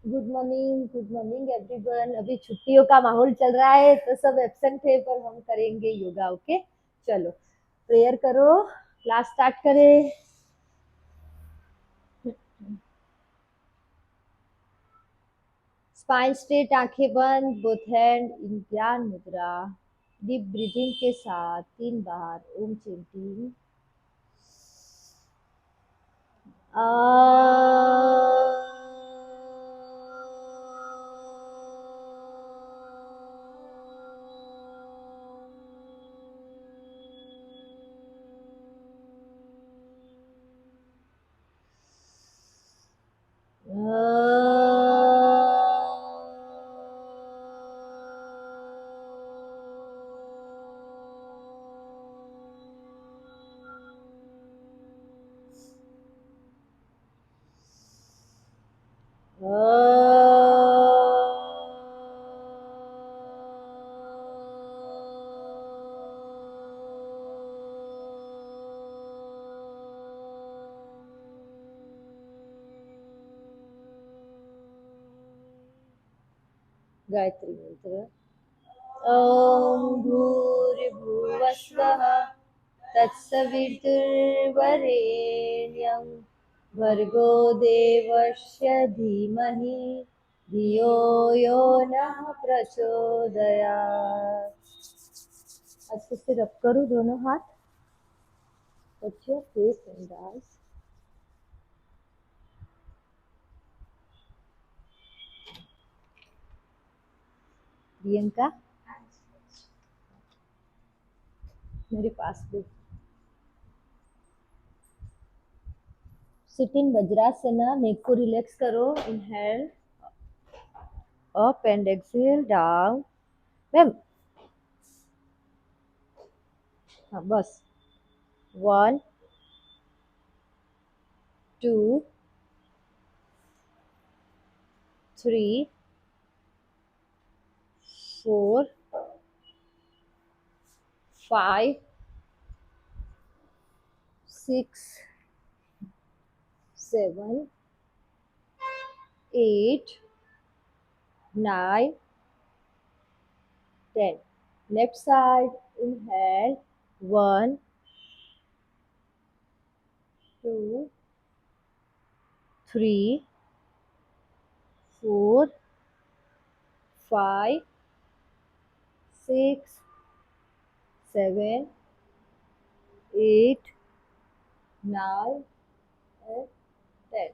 Good morning everyone. अभी छुट्टियों का माहौल चल रहा है तो सब एब्सेंट है, पर हम करेंगे योगा। ओके, चलो प्रेयर करो, क्लास स्टार्ट करें। स्पाइन स्ट्रेट, आंखें बंद, बोथ हैंड इन ज्ञान मुद्रा। डीप ब्रीथिंग के साथ 3 बार ओम चैंटिंग। आ गायत्री मंत्र। ॐ भूर्भुवस्वः तत्सवितुर्वरेण्यं भर्गो देवस्य धीमहि धियो यो नः प्रचोदयात्। अच्छे से रब करो दोनों हाथ। Touch your face and eyes. Priyanka, मेरे पास भी। सिट इन वज्रासना, नेक को रिलैक्स करो। Inhale up and exhale down. Ma'am, हाँ बस। 1 2 3 4 5 6 7 8 9 10. Left side, inhale 1 2 3 4 5 6 7 8 9 and 10.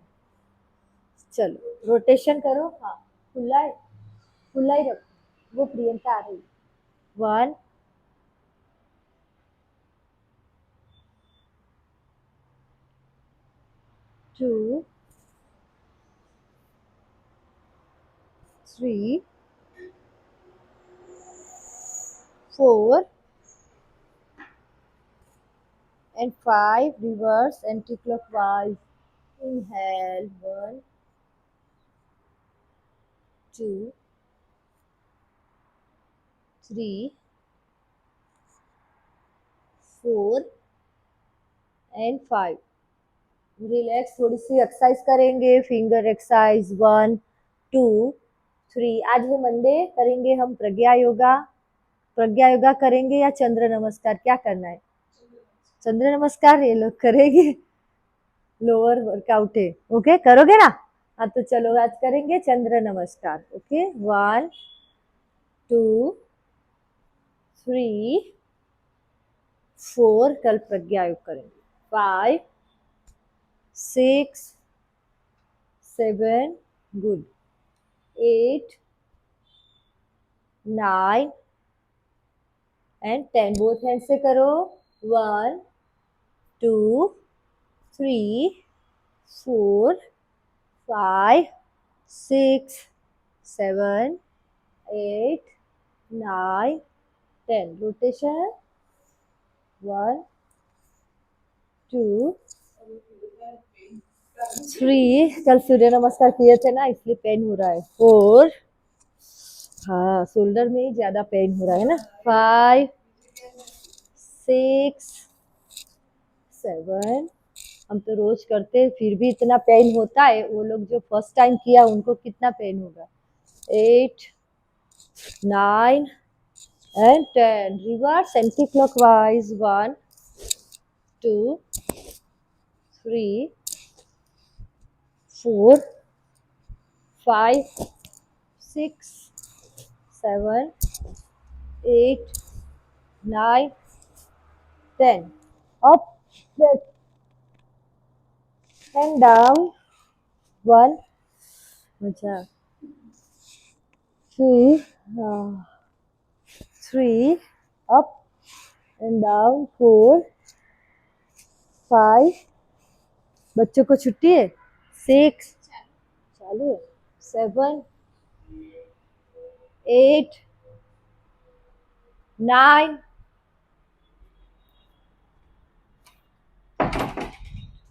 चलो रोटेशन करो। हाँ, खुला ही रखो। वो प्रियंका आ रही। 1 2 3 4 and 5. Reverse anti-clockwise. Inhale 1 2 3 4 and 5. Relax, थोड़ी सी एक्सरसाइज करेंगे। Finger exercise 1 2 3। आज है मंडे, करेंगे हम प्रज्ञा योगा। प्रज्ञा योगा करेंगे या चंद्र नमस्कार, क्या करना है? चंद्र नमस्कार ये लोग करेंगे। लोअर वर्कआउट है। ओके, करोगे ना? हाँ तो चलो आज करेंगे चंद्र नमस्कार। ओके, 1 2 3 4। कल प्रज्ञा योग करेंगे। 5 6 7 गुड 8 9 and 10. बोथ हैंड से करो। 1 2 3 4 5 6 7 8 9 10. रोटेशन 1 2 3। कल सूर्य नमस्कार किए थे ना, इसलिए पेन हो रहा है। 4, हाँ शोल्डर में ही ज्यादा पेन हो रहा है ना। 5 6 7 हम तो रोज करते हैं फिर भी इतना पेन होता है, वो लोग जो फर्स्ट टाइम किया उनको कितना पेन होगा। 8, 9 and 10. Reverse anti-clockwise. 1, 2, 3, 4, 5, 6, 7, 8, 9, 10. Up, back, and down. 1, अच्छा, 2, 3, up and down. 4, 5, बच्चों को छुट्टी है। 6, चालू है। 7, 8, 9,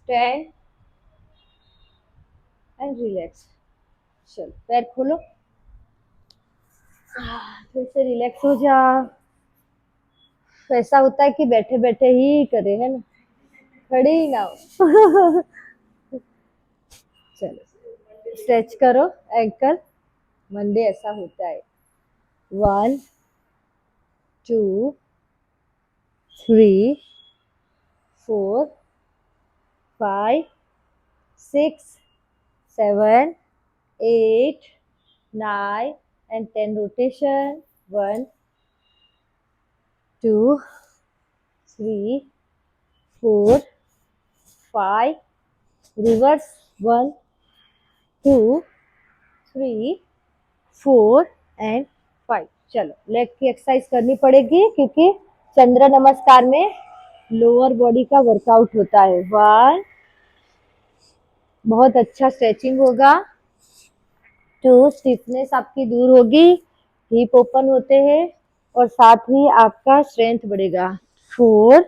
10 एंड रिलैक्स। चलो पैर खोलो, फिर से रिलैक्स हो जा। ऐसा होता है कि बैठे बैठे ही करे, है ना, खड़े ही ना हो। चलो स्ट्रेच करो एंकल, मंडे ऐसा होता है। 1, 2, 3, 4, 5, 6, 7, 8, 9 and 10 rotation. 1, 2, 3, 4, 5, reverse. 1, 2, 3, 4 and 5. चलो लेग की एक्सरसाइज करनी पड़ेगी क्योंकि चंद्र नमस्कार में लोअर बॉडी का वर्कआउट होता है। 1, बहुत अच्छा स्ट्रेचिंग होगा। 2, स्टिफनेस आपकी दूर होगी, हिप ओपन होते हैं और साथ ही आपका स्ट्रेंथ बढ़ेगा। 4,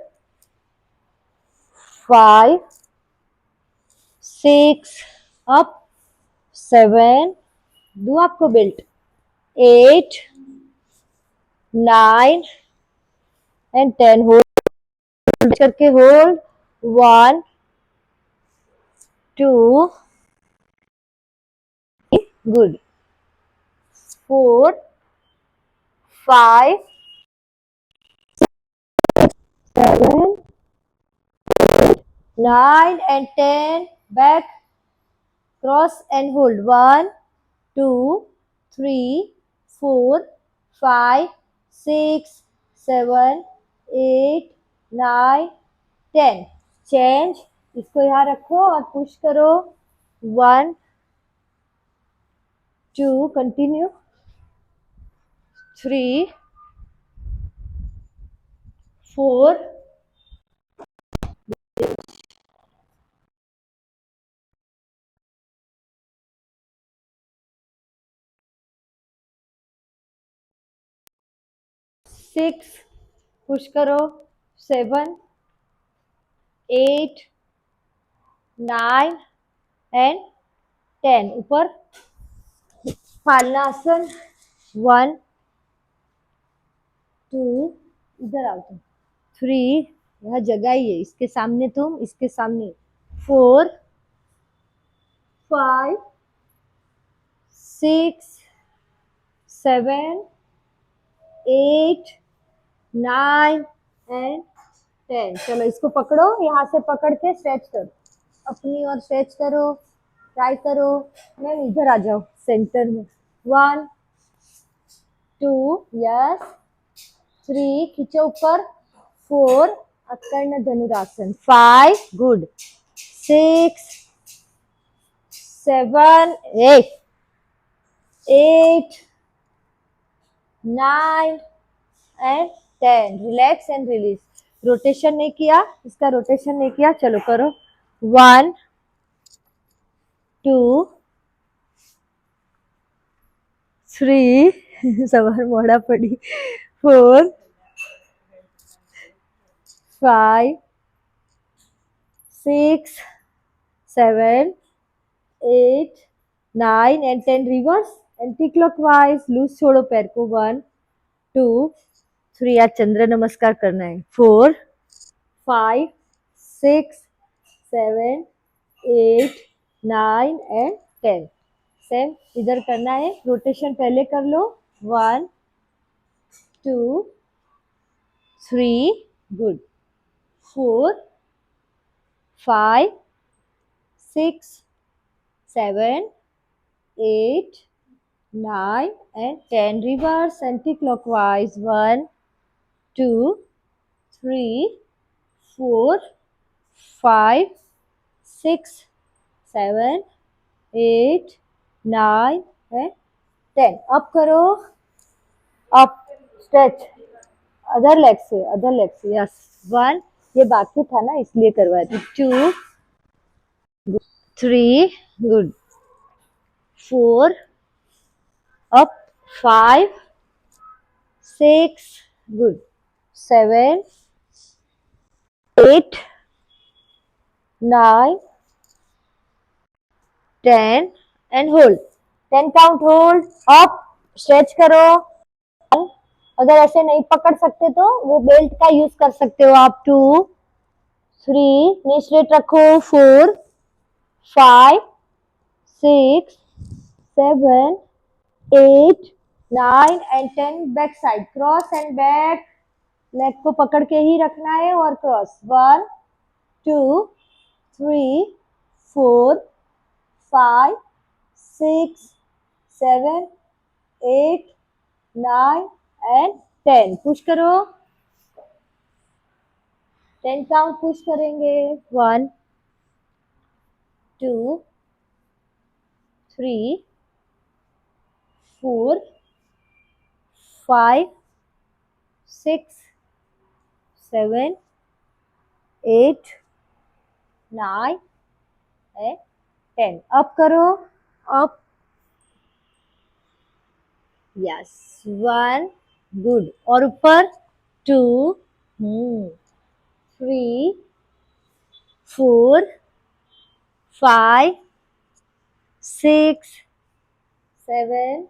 5, 6, अप, 7, दो आपको बेल्ट, 8, 9 एंड 10। होल्ड करके hold. 1, 2, good. 4, 5, 7, 9 and 10. Back, cross and hold. 1, 2, 3, 4, 5, 6, 7, 8, 9, 10. Change, इसको यहाँ रखो और पुश करो। 1, 2, कंटिन्यू। 3, 4, 6, पुश करो। 7, 8, 9 एंड 10। ऊपर फालनासन। 1, 2, इधर आओ तुम। 3, यह जगह ही है, इसके सामने तुम, इसके सामने। 4, 5, 6, 7, 8, 9 एंड 10। चलो इसको पकड़ो, यहाँ से पकड़ के स्ट्रेच करो, अपनी और स्ट्रेच करो, ट्राई करो। मैम इधर आ जाओ सेंटर में। 1, 2, यस। 3, खींचो ऊपर। 4, अकर्ण धनुरासन। 5, good. 6, 7, 8, 8, 9 and 10। Relax and release. Rotation नहीं किया, इसका रोटेशन नहीं किया, चलो करो। 1, 2, 3, सवार मोड़ा पड़ी। 4, 5, 6, 7, 8, 9 and 10। Reverse anti clockwise. Loose छोड़ो पैर को। 1, 2, 3, आज चंद्र नमस्कार करना है। 4, 5, 6, 7, 8, 9 एंड 10। सेम इधर करना है, रोटेशन पहले कर लो। 1, 2, 3, good. 4, 5, 6, 7, 8, 9 and 10. Reverse anti-clockwise. 1, 2, 3, 4, 5, 6, 7, 8, 9 and 10. अब करो, अप स्ट्रेच अदर लेग से, अदर लेग से। यस, 1, ये बाकी था ना इसलिए करवाया था। 2, 3, good. 4, up, 5, 6, good. 7, 8, 9, 10 and hold. 10 count, hold. up, stretch करो। अगर ऐसे नहीं पकड़ सकते तो वो बेल्ट का यूज कर सकते हो आप। 2, 3, नी स्ट्रेट रखो। 4, 5, 6, 7, 8, 9 and 10. Back side, cross and back. Leg को पकड़ के ही रखना है और क्रॉस। 1, 2, 3, 4, 5, 6, 7, 8, 9 and 10. पुश करो। 10 काउंट पुश करेंगे। 1, 2, 3, 4, 5, 6, 7, 8, 9 and 10. अप करो, अप। Yes, 1, good. और ऊपर 2, 3, 4, 5, 6, 7,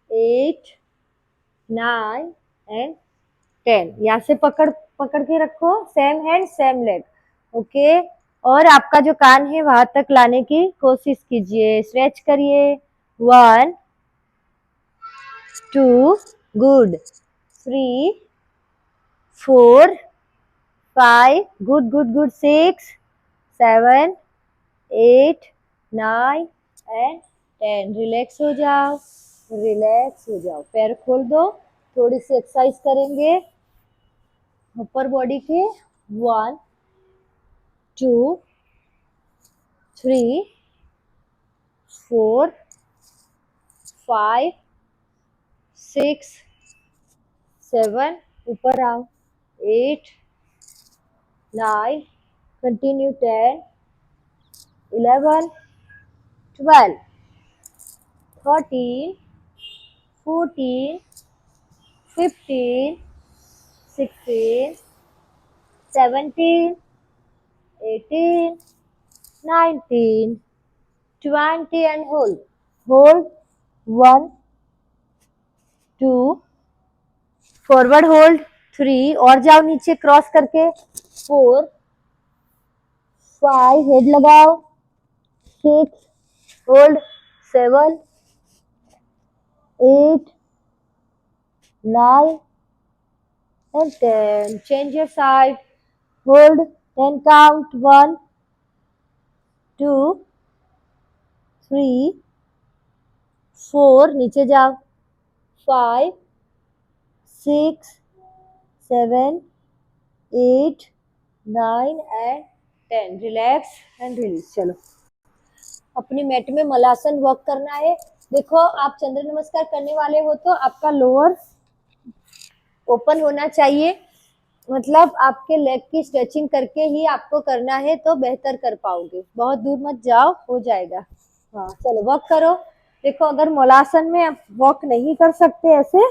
8, 9 एंड 10। यहाँ से पकड़ पकड़ के रखो। Same hand same leg, okay. और आपका जो कान है वहां तक लाने की कोशिश कीजिए। स्ट्रेच करिए। 1, 2, good. 3, 4, 5, good good good. 6, 7, 8, 9 and 10। Relax हो जाओ, रिलैक्स हो जाओ। पैर खोल दो। थोड़ी सी एक्सरसाइज करेंगे ऊपर बॉडी के। 1, 2, 3, 4, 5, 6, 7, ऊपर आओ। 8, 9, continue. 10, 11, 12, 13, 14, 15, 16, 17, 18, 19, 20 and hold. Hold. 1, 2, forward hold. 3, और जाओ नीचे क्रॉस करके। 4, 5, हेड लगाओ। 6, hold. 7, 8, 9 and 10. Change your side. Hold. 10 count. 1, 2, 3, 4, नीचे जाओ। 5, 6, 7, 8, 9 and 10. Relax and release. चलो अपनी मैट में मलासन वर्क करना है। देखो आप चंद्र नमस्कार करने वाले हो तो आपका लोअर ओपन होना चाहिए, मतलब आपके लेग की स्ट्रेचिंग करके ही आपको करना है तो बेहतर कर पाओगे। बहुत दूर मत जाओ, हो जाएगा। हाँ चलो वर्क करो। देखो अगर मलासन में आप वर्क नहीं कर सकते ऐसे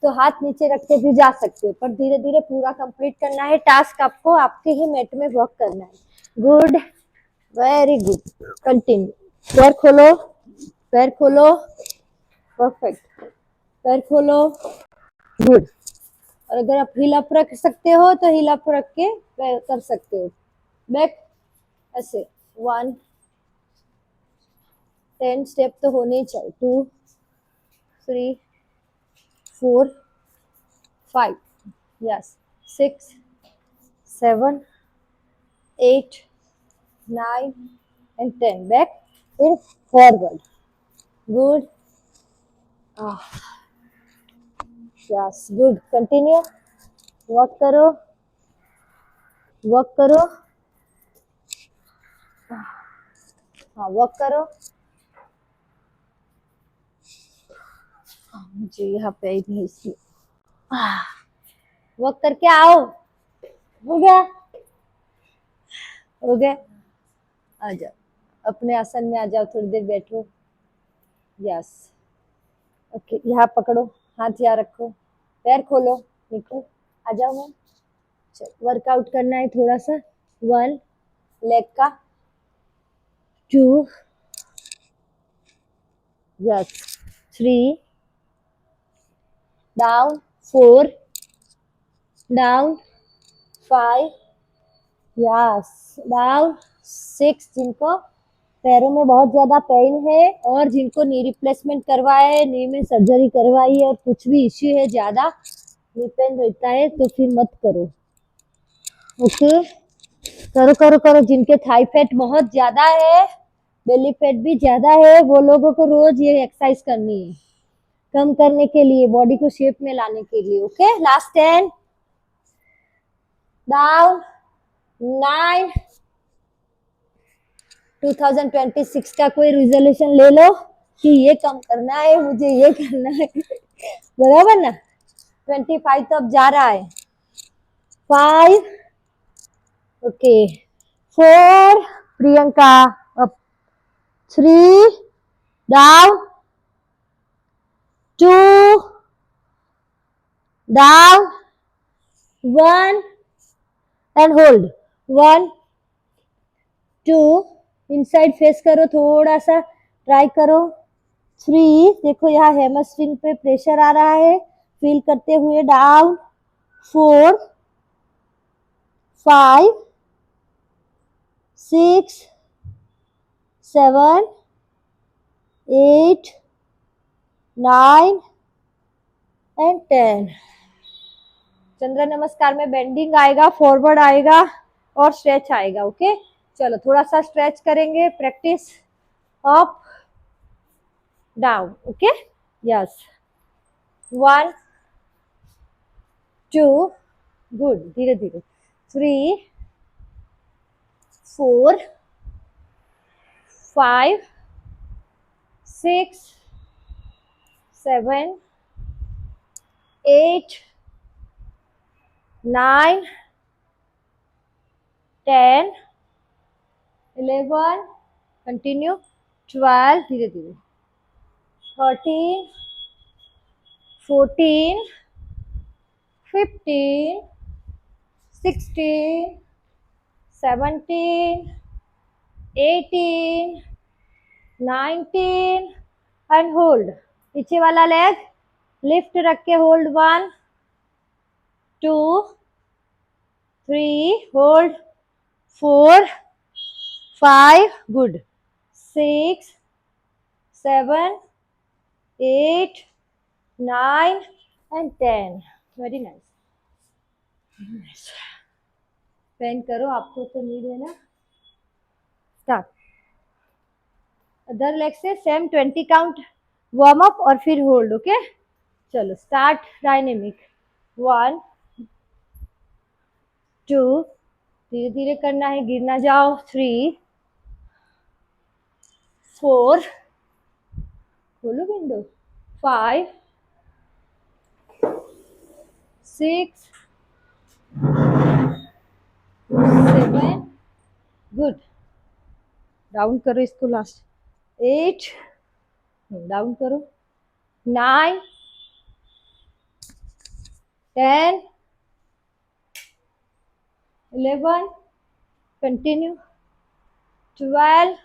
तो हाथ नीचे रख के भी जा सकते हो, पर धीरे धीरे पूरा कंप्लीट करना है टास्क। आपको आपके ही मैट में वर्क करना है। Good, very good. कंटिन्यू। पैर खोलो, पैर खोलो। परफेक्ट। पैर खोलो। गुड। और अगर आप हिल अप रख सकते हो तो हिल अप रख के कर सकते हो। बैक ऐसे 1, 10 स्टेप तो होने ही चाहिए, 2, 3, 4, 5, yes, 6, 7, 8, 9 and 10. Back in forward. Good. Yes, good. Continue. Walk करो, walk करो, हाँ walk करो। मुझे यहाँ पे ही नहीं, इसलिए walk करके आओ। हो गया, हो गया। आ जाओ, अपने आसन में आ जाओ, थोड़ी देर बैठो। यस, ओके, यहाँ पकड़ो, हाथ यहाँ रखो, पैर खोलो, निकलो, आ जाओ मैम। चलो वर्कआउट करना है थोड़ा सा। 1 लेग का, 2, yes, 3, down, 4, down, 5, yes, down, 6। जिनको पैरों में बहुत ज्यादा पेन है और जिनको नी रिप्लेसमेंट करवाए है, नी में सर्जरी करवाई है और कुछ भी इश्यू है, ज्यादा नी पेन रहता है, तो फिर मत करो। ओके, करो करो करो। जिनके थाई फैट बहुत ज्यादा है, बेली फैट भी ज्यादा है, वो लोगों को रोज ये एक्सरसाइज करनी है, कम करने के लिए, बॉडी को शेप में लाने के लिए। Okay, last 10, down, 9। 2026 का कोई रिजोल्यूशन ले लो कि ये कम करना है, मुझे ये करना है बराबर ना। 25 तो अब जा रहा है। 5, okay, 4, Priyanka up, 3, down, 2, down, 1 and hold. 1, 2, inside face करो, थोड़ा सा ट्राई करो। 3, देखो यहाँ हैमस्ट्रिंग पे प्रेशर आ रहा है, फील करते हुए। Down, 4, 5, 6, 7, 8, 9 and 10। चंद्र नमस्कार में बेंडिंग आएगा, फॉरवर्ड आएगा और स्ट्रेच आएगा। ओके, चलो थोड़ा सा स्ट्रेच करेंगे, practice. Up, down, okay, yes, 1, 2, good, धीरे धीरे, 3, 4, 5, 6, 7, 8, 9, 10, 11, कंटिन्यू, 12, धीरे धीरे, 13, 14, 15, 16, 17, 18, 19 एंड होल्ड। पीछे वाला लेग लिफ्ट रख के hold. 1, 2, 3, hold, 4, 5, good, 6, 7, 8, 9 and 10। Very nice. Pain करो, आपको तो नीड है ना। स्टार्ट। अदर लेग से सेम 20 काउंट वार्म अप और फिर होल्ड। ओके, चलो स्टार्ट। डायनेमिक। 1, 2, धीरे धीरे करना है, गिर ना जाओ। 3, 4, खोलो विंडो। 5, 6, 7, गुड, डाउन करो इसको लास्ट। 8, डाउन करो। 9, 10, 11, continue. 12,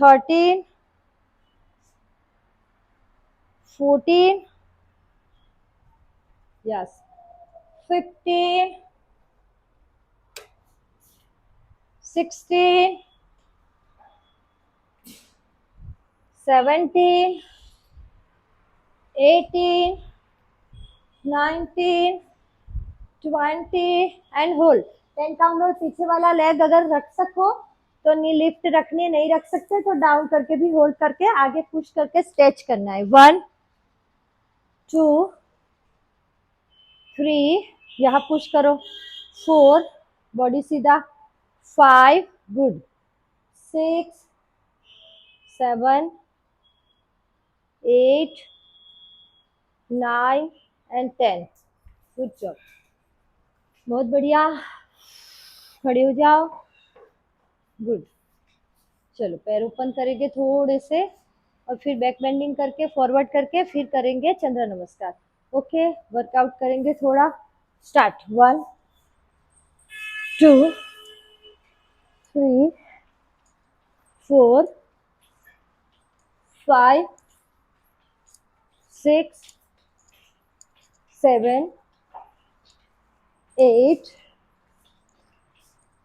13, 14, yes, 15, 16, 17, 18, 19, 20 and hold. 10 count hold. पीछे वाला लेग अगर रख सको तो नी लिफ्ट रखनी, नहीं रख सकते तो डाउन करके भी होल्ड करके आगे पुश करके स्ट्रेच करना है। 1 2 3, यहाँ पुश करो। 4, बॉडी सीधा। 5, गुड। 6, 7, 8, 9 एंड 10। गुड जॉब, बहुत बढ़िया। खड़े हो जाओ। गुड। चलो पैर ओपन करेंगे थोड़े से और फिर बैक बेंडिंग करके फॉरवर्ड करके फिर करेंगे चंद्र नमस्कार। ओके, वर्कआउट करेंगे थोड़ा। Start. 1 2 3 4 5 6 7 8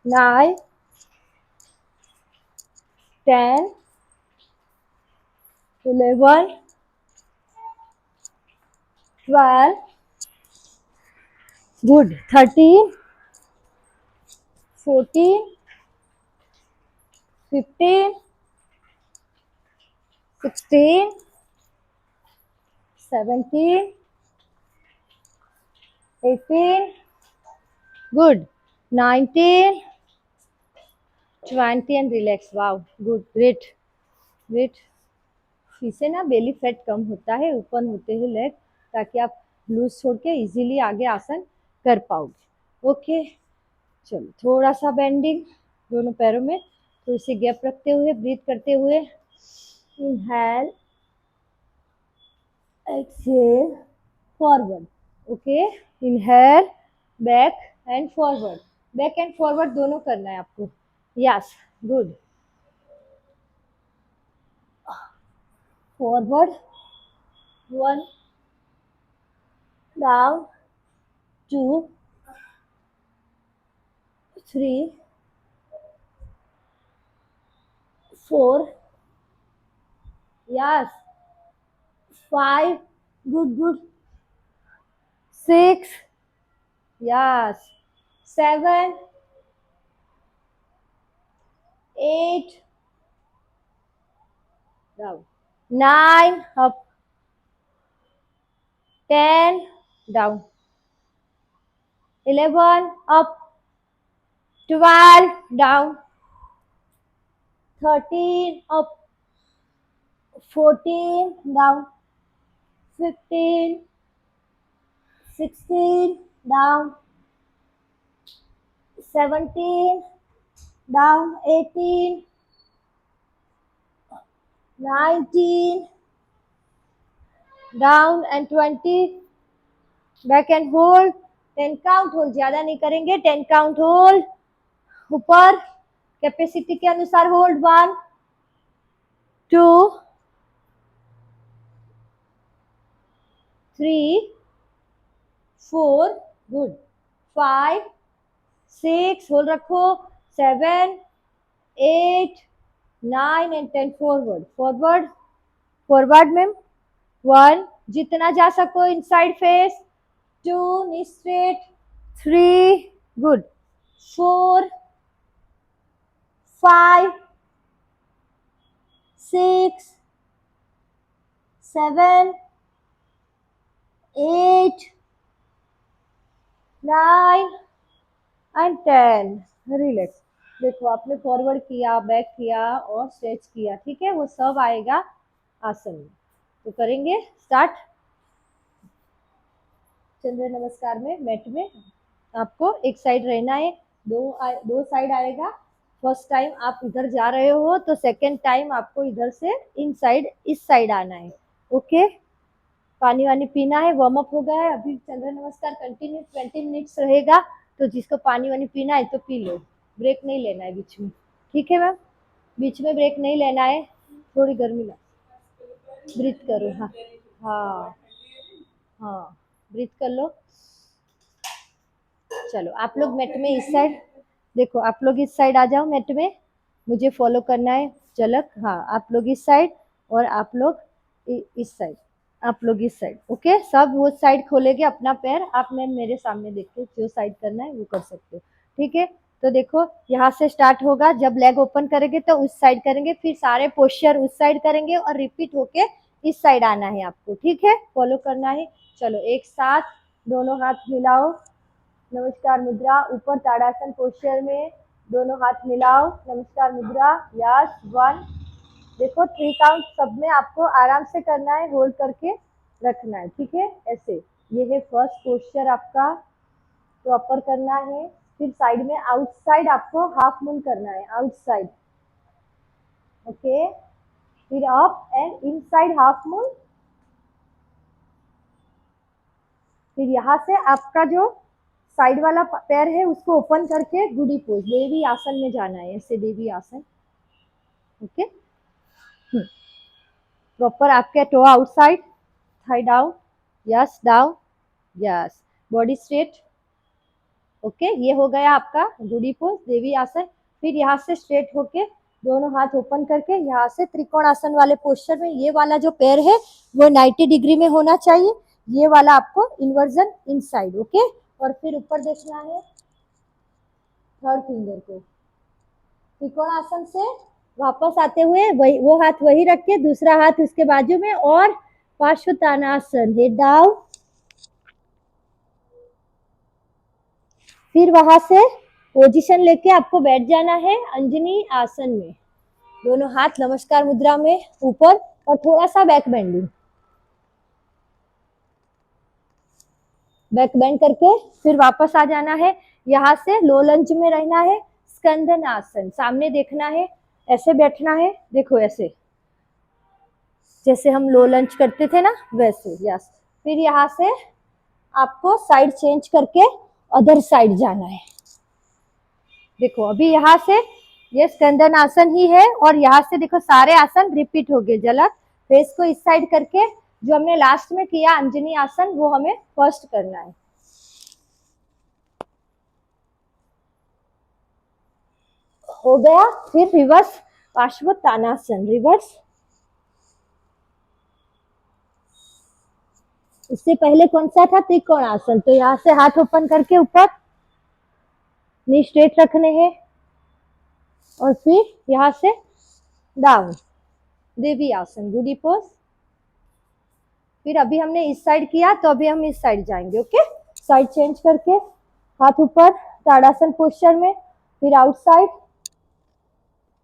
9 10 11 12, good, 13 14 15 16 17 18, good, 19 20 and relax. Wow, good, great great. इससे ना बेली फैट कम होता है, ओपन होते हैं लेग, ताकि आप लूज छोड़ के इजीली आगे आसन कर पाओगे। ओके, चलो थोड़ा सा बेंडिंग दोनों पैरों में, थोड़ी सी गैप रखते हुए ब्रीथ करते हुए। Inhale, exhale, forward. Okay, inhale, back and forward. Back and forward दोनों करना है आपको। Yes, good. Forward, 1, down, 2 3 4, yes, 5, good good, 6, yes, 7, 8, down, 9, up, 10, down, 11, up, 12, down, 13, up, 14, down, 15, 16, down, 17, down, 18, 19, down and 20, back and hold. 10 count hold, ज्यादा नहीं करेंगे। 10 count hold, ऊपर capacity के अनुसार होल्ड। 1 2 3 4, गुड, 5 6, होल्ड रखो, 7 8 9 and 10। Forward forward forward ma'am. 1, जितना जा सको inside face. 2, knee straight. 3, good. 4 5 6 7 8 9 and 10। Relax. देखो, आपने फॉरवर्ड किया, बैक किया और स्ट्रेच किया, ठीक है, वो सब आएगा आसन में। तो करेंगे स्टार्ट। चंद्र नमस्कार में मैट में आपको एक साइड रहना है, दो साइड आएगा। फर्स्ट टाइम आप इधर जा रहे हो तो सेकेंड टाइम आपको इधर से इन साइड इस साइड आना है। ओके, पानी वानी पीना है, वार्म अप हो गया है। अभी चंद्र नमस्कार कंटिन्यू 20 मिनट्स रहेगा, तो जिसको पानी वानी पीना है तो पी लो, ब्रेक नहीं लेना है बीच में, ठीक है मैम, बीच में ब्रेक नहीं लेना है। थोड़ी गर्मी लग, ब्रीथ करो। हाँ हाँ हाँ, ब्रीथ कर लो। चलो आप लोग मैट में इस साइड देखो आप लोग इस साइड आ जाओ मैट में, मुझे फॉलो करना है झलक। हाँ आप लोग इस साइड और आप लोग इस साइड, आप लोग इस साइड। ओके, सब वो साइड खोलेंगे अपना पैर, आप मैम मेरे सामने देख के जो साइड करना है वो कर सकते हो। ठीक है, तो देखो यहाँ से स्टार्ट होगा, जब लेग ओपन करेंगे तो उस साइड करेंगे, फिर सारे पोस्चर उस साइड करेंगे और रिपीट होके इस साइड आना है आपको। ठीक है, फॉलो करना है। चलो एक साथ दोनों हाथ मिलाओ, नमस्कार मुद्रा, ऊपर ताड़ासन पोस्चर में दोनों हाथ मिलाओ, नमस्कार मुद्रा। यस, 1। देखो 3 काउंट सब में आपको आराम से करना है, होल्ड करके रखना है। ठीक है, ऐसे। ये है फर्स्ट पोस्चर आपका, प्रॉपर करना है। फिर साइड में आउटसाइड आपको हाफ मून करना है, आउटसाइड। ओके, फिर up and inside half moon. फिर यहाँ से आपका जो साइड वाला पैर है उसको ओपन करके गुडी पोज, देवी आसन में जाना है, ऐसे देवी आसन। ओके, प्रॉपर आपके toe outside, thigh down, yes down, yes, body straight. Okay, ये हो गया आपका गुडी पोज, देवी आसन। फिर यहाँ से स्ट्रेट होके दोनों हाथ ओपन करके यहाँ से त्रिकोण आसन वाले पोस्चर में ये वाला जो पैर है वो 90 डिग्री में होना चाहिए, ये वाला आपको इन्वर्जन इनसाइड। ओके, और फिर ऊपर देखना है थर्ड फिंगर को। त्रिकोण आसन से वापस आते हुए वही वो हाथ वही रख के दूसरा हाथ उसके बाजू में, और पार्श्वतानासन, हेड डाउन। फिर वहां से पोजीशन लेके आपको बैठ जाना है अंजनी आसन में, दोनों हाथ नमस्कार मुद्रा में ऊपर, और थोड़ा सा बैक बेंडिंग, बैक बेंड करके फिर वापस आ जाना है। यहाँ से लो लंज में रहना है, स्कंदन आसन, सामने देखना है, ऐसे बैठना है, देखो ऐसे जैसे हम लो लंच करते थे ना वैसे। यस, फिर यहाँ से आपको साइड चेंज करके अदर साइड जाना है। देखो अभी यहाँ से ये स्कंदन आसन ही है, और यहाँ से देखो सारे आसन रिपीट हो गए। झलक, फेस को इस साइड करके जो हमने लास्ट में किया अंजनी आसन वो हमें फर्स्ट करना है। हो गया, फिर रिवर्स पार्श्वतानासन, रिवर्स। इससे पहले कौन सा था, त्रिकोण आसन। तो यहाँ से हाथ ओपन करके ऊपर, नी स्ट्रेट रखने हैं, और फिर यहाँ से डाउन, देवी आसन, गुडी पोज। फिर अभी हमने इस साइड किया तो अभी हम इस साइड जाएंगे। ओके, साइड चेंज करके हाथ ऊपर ताड़ासन पोस्चर में, फिर आउटसाइड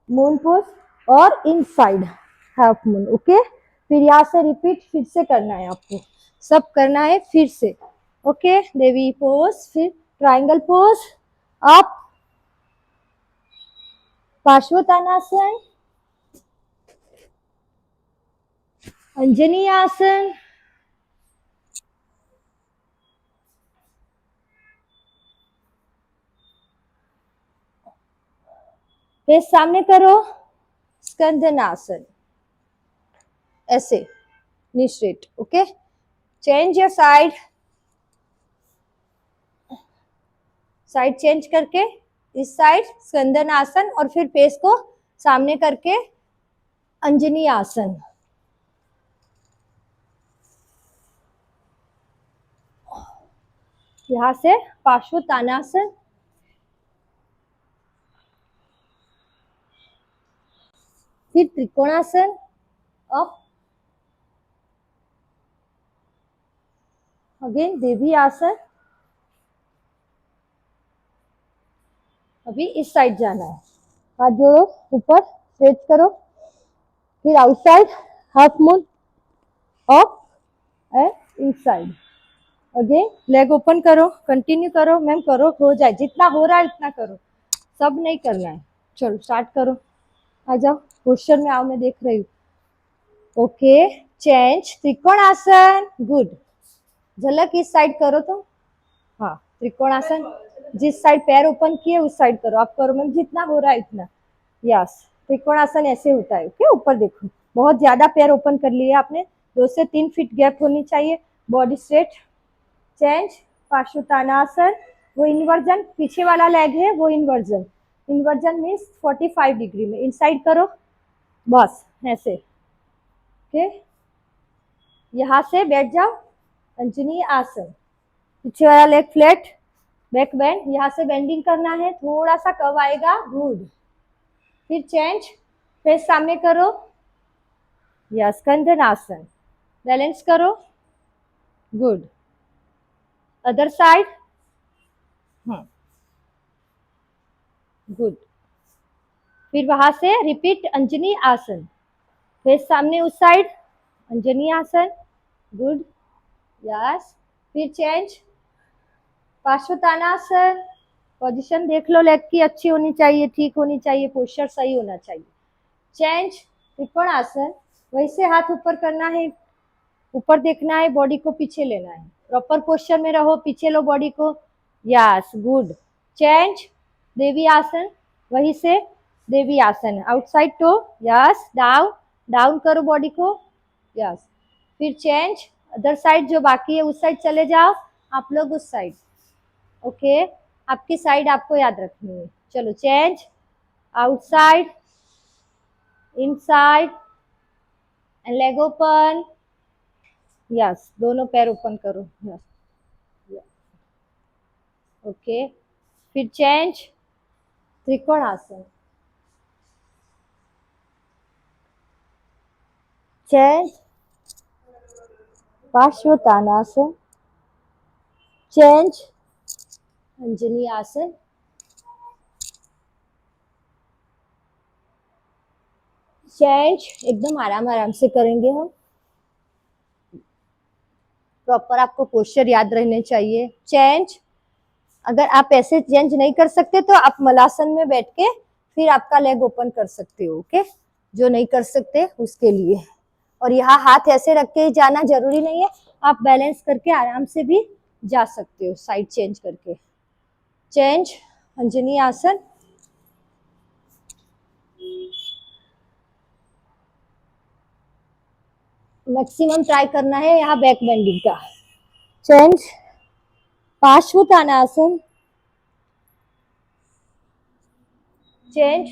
मून पोज, और इनसाइड हाफ मून। ओके, फिर यहाँ से रिपीट फिर से करना है आपको, सब करना है फिर से। ओके, देवी पोज, फिर ट्राइंगल पोज, अप, पार्श्वतानासन, अंजनी आसन, फिर सामने करो स्कंदन आसन, ऐसे knee straight. Okay, change your side, side change करके इस साइड स्कंदन आसन, और फिर फेस को सामने करके अंजनी आसन। यहाँ से पार्श्वतानासन, फिर त्रिकोणासन, अप, अगेन देवी आसन। अभी इस साइड जाना है, हाथ जोड़ो ऊपर, स्ट्रेच करो, फिर outside half moon, up and inside. Again leg open करो, कंटिन्यू करो मैम, करो, हो जाए जितना हो रहा है उतना करो, सब नहीं करना है। चलो स्टार्ट करो, आ जाओ पोस्चर में आओ, मैं देख रही हूँ। ओके, चेंज, त्रिकोण आसन, गुड। झलक इस साइड करो तुम, हाँ त्रिकोण आसन, जिस साइड पैर ओपन किए उस साइड करो, आप करो मैम जितना हो रहा है इतना। यस, त्रिकोण आसन ऐसे होता है। ओके, ऊपर देखो, बहुत ज्यादा पैर ओपन कर लिए आपने, 2 से 3 फीट गैप होनी चाहिए, बॉडी स्ट्रेट। चेंज, पार्श्वतानासन, वो इन्वर्जन पीछे वाला लेग है, वो इन्वर्जन। इन्वर्जन मीन्स 45 डिग्री में इनसाइड करो, बस ऐसे। ओके, यहाँ से बैठ जाओ, अंजनी आसन। पीछे वाला लेग फ्लैट, बैक बेंड, यहाँ से बेंडिंग करना है, थोड़ा सा कव आएगा, गुड। फिर चेंज, फेस सामने करो, या स्कंदन आसन, बैलेंस करो, गुड। Other side, good. फिर वहां से रिपीट अंजनी आसन, फेस सामने उस साइड, अंजनी आसन, गुड, यस। फिर चेंज, पार्श्वतानासन। पोजीशन देख लो, लेग की अच्छी होनी चाहिए, ठीक होनी चाहिए, पोस्चर सही होना चाहिए। चेंज, त्रिकोणासन, वैसे हाथ ऊपर करना है, ऊपर देखना है, बॉडी को पीछे लेना है, प्रॉपर पोस्चर में रहो, पीछे लो बॉडी को, यस, गुड। चेंज, देवी आसन, वहीं से देवी आसन, outside toe, yes, down, down करो बॉडी को, यस। फिर चेंज, अदर साइड जो बाकी है उस साइड चले जाओ, आप लोग उस साइड, ओके। आपकी साइड आपको याद रखनी है। चलो change, outside, inside, and leg open, yes, दोनों पैर ओपन करो, यस, ओके। फिर चेंज, त्रिकोण आसन, चेंज, पार्श्वतानासन, चेंज, अंजनी आसन, चेंज, एकदम आराम आराम से करेंगे हम, प्रॉपर आपको पोस्चर याद रहने चाहिए। चेंज, अगर आप ऐसे चेंज नहीं कर सकते तो आप मलासन में बैठ के फिर आपका लेग ओपन कर सकते हो, ओके। जो नहीं कर सकते उसके लिए। और यहाँ हाथ ऐसे रख के जाना जरूरी नहीं है, आप बैलेंस करके आराम से भी जा सकते हो, साइड चेंज करके। चेंज, अंजनी आसन, मैक्सिमम ट्राई करना है यहाँ बैक बेंडिंग का। चेंज, पार्श्वतानासन, चेंज,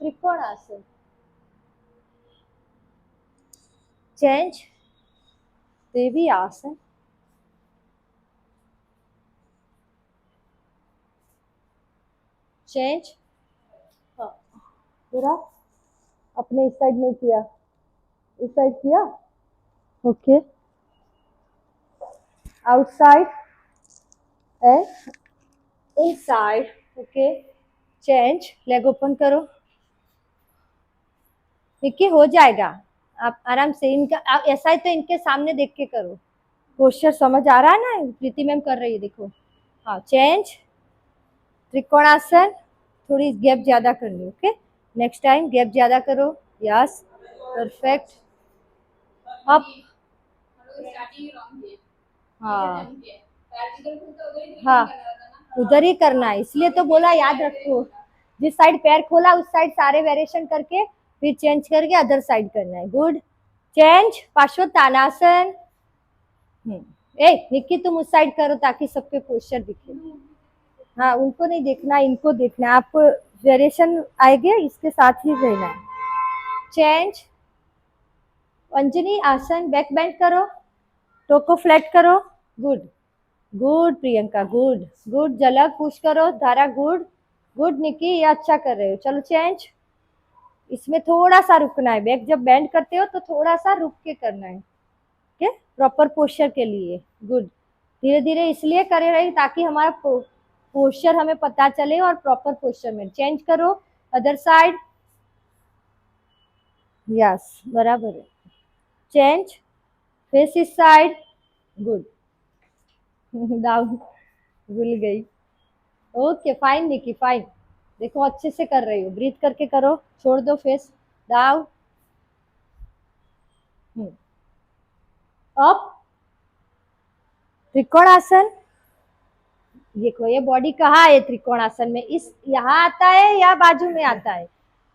त्रिकोणासन, चेंज, देवी आसन, चेंज, पूरा अपने इस साइड नहीं किया, इस साइड किया, okay. Outside and inside, okay. Change, leg open करो, देखिए हो जाएगा, आप आराम से इनका ऐसा है तो इनके सामने देख के करो। पोस्चर समझ आ रहा है ना, प्रीति मैम कर रही है, देखो। हाँ, चेंज, त्रिकोणासन, थोड़ी गैप ज्यादा करनी, ओके। नेक्स्ट टाइम गैप ज्यादा करो, यस, परफेक्ट। अप, हाँ हाँ, उधर ही करना है, इसलिए तो बोला याद रखो। जिस साइड पैर खोला उस साइड सारे वेरिएशन करके फिर चेंज करके अदर साइड करना है, गुड। चेंज, पार्श्वतानासन। ए निक्की, तुम उस साइड करो ताकि सबके पोस्चर दिखे। हाँ, उनको नहीं देखना, इनको देखना, आप वेरिएशन आएंगे इसके साथ ही रहना है। चेंज, अंजनी आसन, बैक बेंड करो, टो को फ्लैट करो, good, good Priyanka, good good. झलक पुश करो, धारा, गुड गुड निकी, ये अच्छा कर रहे हो। चलो चेंज, इसमें थोड़ा सा रुकना है, बैक जब बेंड करते हो तो थोड़ा सा रुक के करना है, ओके, प्रॉपर पोस्चर के लिए, गुड। धीरे धीरे इसलिए करे रही ताकि हमारा पोस्चर हमें पता चले और प्रॉपर पोस्चर में। चेंज करो, अदर साइड, यस, बराबर है। चेंज, फेस इस साइड, गुड, डाउन, भूल गई, ओके, फाइन निकी, फाइन। देखो अच्छे से कर रही हो, ब्रीथ करके करो, छोड़ दो फेस, डाउन, अप, त्रिकोणासन। देखो ये बॉडी कहाँ है त्रिकोणासन में, इस यहाँ आता है या बाजू में आता है,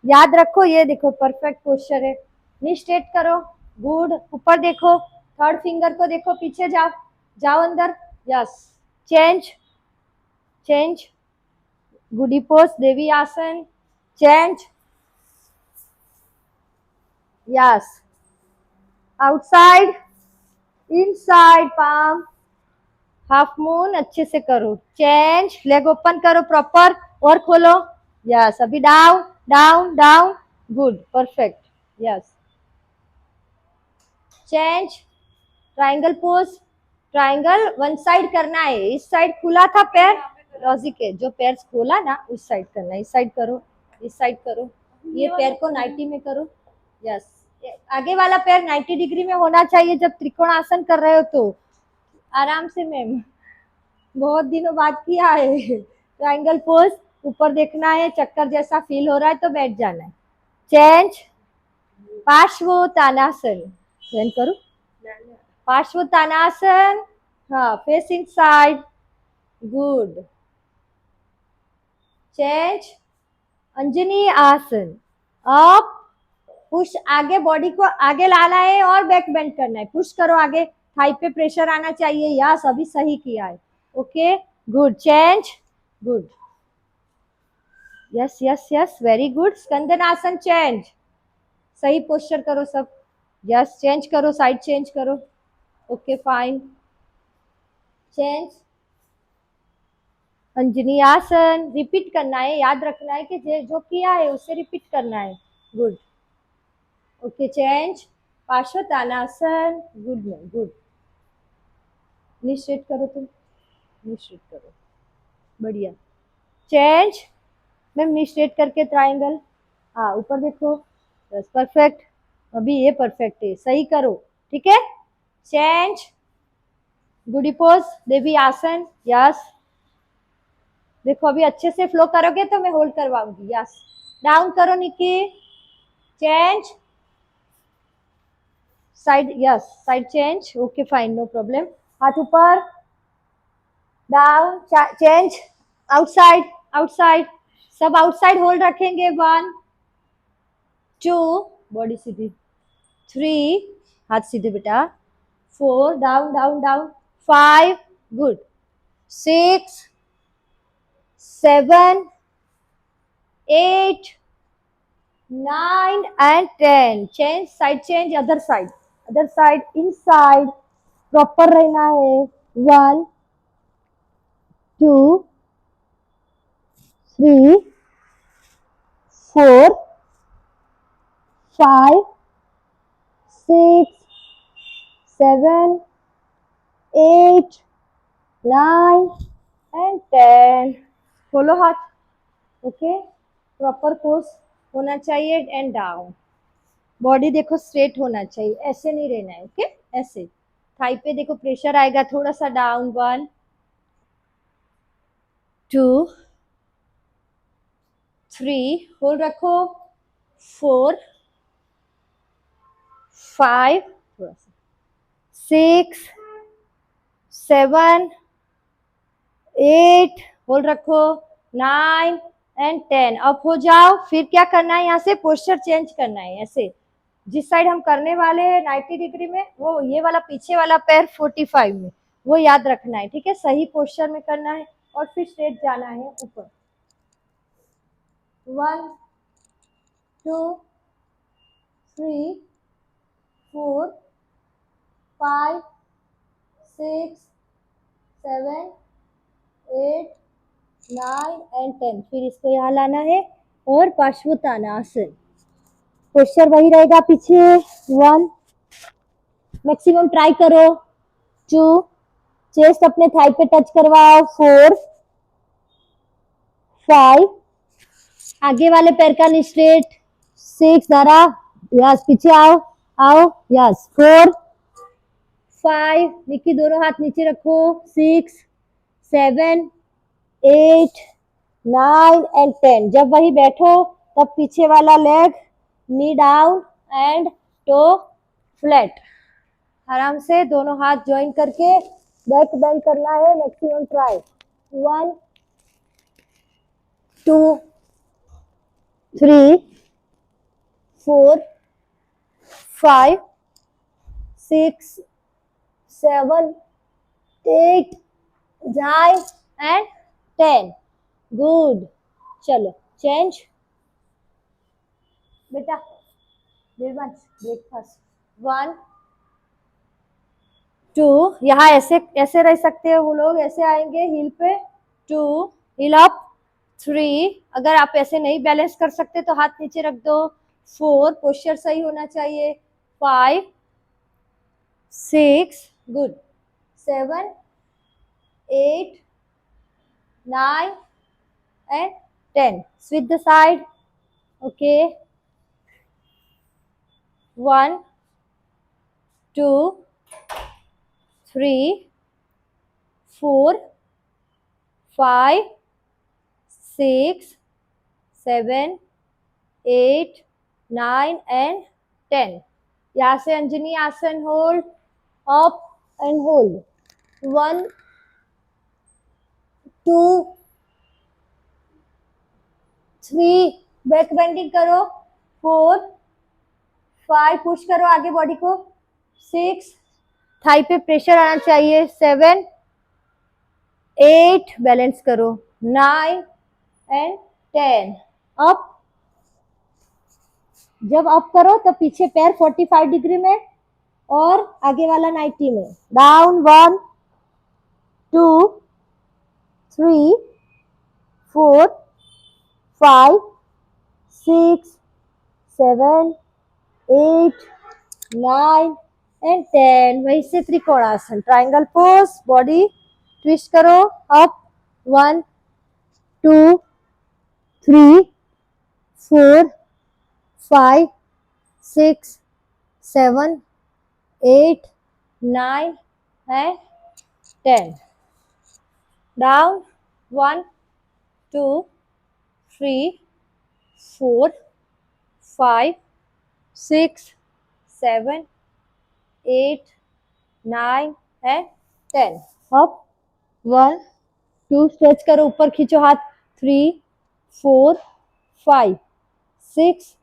याद रखो। ये देखो परफेक्ट पोस्चर है, नी स्ट्रेट करो, गुड। ऊपर देखो, थर्ड फिंगर को देखो, पीछे जाओ, जाओ अंदर, यस। चेंज चेंज, गुडी पोज, देवी आसन, change, yes, outside, inside, palm, half moon, अच्छे से करो, चेंज, लेग ओपन करो प्रॉपर, और खोलो, यस, अभी down down down, good, perfect, yes, change, triangle pose, triangle one side करना है, इस साइड खुला था पैर, लॉजिक है, जो पैर खोला ना उस साइड करना है, इस साइड करो, इस साइड करो, ये पैर को 90 में करो, यस, आगे वाला पैर 90 डिग्री में होना चाहिए जब त्रिकोणासन कर रहे हो तो, आराम से मैम, बहुत दिनों बाद किया है, ट्राइंगल पोज, ऊपर देखना है, चक्कर जैसा फील हो रहा है तो बैठ जाना है, चेंज, पार्श्वोत्तानासन, जॉइन करो, पार्श्वोत्तानासन, हाँ, फेसिंग साइड, गुड, चेंज, अंजनी आसन, अप, पुश, आगे बॉडी को आगे लाना है और बैक बेंड करना है, पुश करो आगे, थाई पे प्रेशर आना चाहिए, यस, अभी सही किया है, okay, good, change, good, yes yes yes, very good, स्कंदन आसन, चेंज, सही पोस्चर करो सब, यस, चेंज करो, साइड चेंज करो, ओके फाइन, चेंज, अंजनी आसन, रिपीट करना है, याद रखना है कि जो किया है उसे रिपीट करना है, गुड, ओके, चेंज, पार्श्वतानासन, good ma'am, good, knee straight करो तुम, नी स्ट्रेट करो, बढ़िया, चेंज, मैम नी स्ट्रेट करके ट्राइंगल, हाँ ऊपर देखो, बस परफेक्ट, अभी ये परफेक्ट है, सही करो, ठीक है, चेंज, गुडी पोज, देवी आसन, यस, देखो अभी अच्छे से फ्लो करोगे तो मैं होल्ड करवाऊंगी, यस, डाउन करो Nikki, change, side, yes, side change, okay fine, no problem, हाथ ऊपर, डाउन, चेंज, आउटसाइड आउटसाइड, सब आउटसाइड होल्ड रखेंगे, 1 2, बॉडी सीधी, 3, हाथ सीधे बेटा, 4, down down down, 5, good, 6, 7, 8, 9 and 10, change, side change, other side, inside, proper रहना है, 1 2 3 4 5 6 7 8 9 and 10, खोलो हाथ, ओके, प्रॉपर पोज होना चाहिए, एंड डाउन, बॉडी देखो स्ट्रेट होना चाहिए, ऐसे नहीं रहना है, ओके, ऐसे, थाई पे देखो प्रेशर आएगा, थोड़ा सा डाउन, 1 2 3, होल्ड रखो, 4 5, थोड़ा सा, 6 7 8, होल्ड रखो, 9 एंड 10, अप हो जाओ, फिर क्या करना है, यहाँ से पोस्चर चेंज करना है, ऐसे, जिस साइड हम करने वाले हैं 90 डिग्री में, वो ये वाला पीछे वाला पैर 45 में, वो याद रखना है, ठीक है, सही पोस्चर में करना है, और फिर स्ट्रेट जाना है ऊपर, 1 2 3 4 5 6 7 8 9 एंड 10, फिर इसको यहाँ लाना है, और पार्श्वोत्तानासन, पोस्चर वही रहेगा पीछे, 1, मैक्सिमम ट्राई करो, 2, चेस्ट अपने थाई पे टच करवाओ, 4 5, आगे वाले पैर का नी स्ट्रेट, 6, धरा, यस, पीछे आओ आओ, यस, 4 5, निकी दोनों हाथ नीचे रखो, 6 7 8 9 एंड 10, जब वही बैठो तब पीछे वाला leg, knee down and toe flat, आराम से दोनों हाथ ज्वाइन करके बैक बेंड करना है, मैक्सिमम ट्राई, 1 2 3 4 5 6 7 8 9 and 10. Good. चलो चेंज बेटा, ब्रेकफास्ट 1 2, यहाँ ऐसे ऐसे रह सकते हैं वो लोग, ऐसे आएंगे हील पे, 2 हील अप, 3 अगर आप ऐसे नहीं बैलेंस कर सकते तो हाथ नीचे रख दो, 4 पोस्चर सही होना चाहिए, 5 6 good, 7 8 9 and 10. Switch the side. Okay. 1 2 3 4 5 6 7 8 9 and 10. यहाँ से अंजनी आसन hold, up and hold, 1 2 3 back bending करो, 4 5 पुश करो आगे बॉडी को, 6 थाई पे प्रेशर आना चाहिए, 7 8 बैलेंस करो, 9 एंड 10 अप। जब अप करो तब पीछे पैर 45 डिग्री में और आगे वाला 90 में, डाउन 1 2 3 4 5 6 7 8 9 एंड 10। वहीं से trikonasana triangle pose, body twist करो, up 1 2 3 4 5 6 7 8 9 and 10, down 1 2 3 4 5 6 7 8 9 and 10, up 1 2 stretch करो, ऊपर खींचो हाथ, 3 4 5 6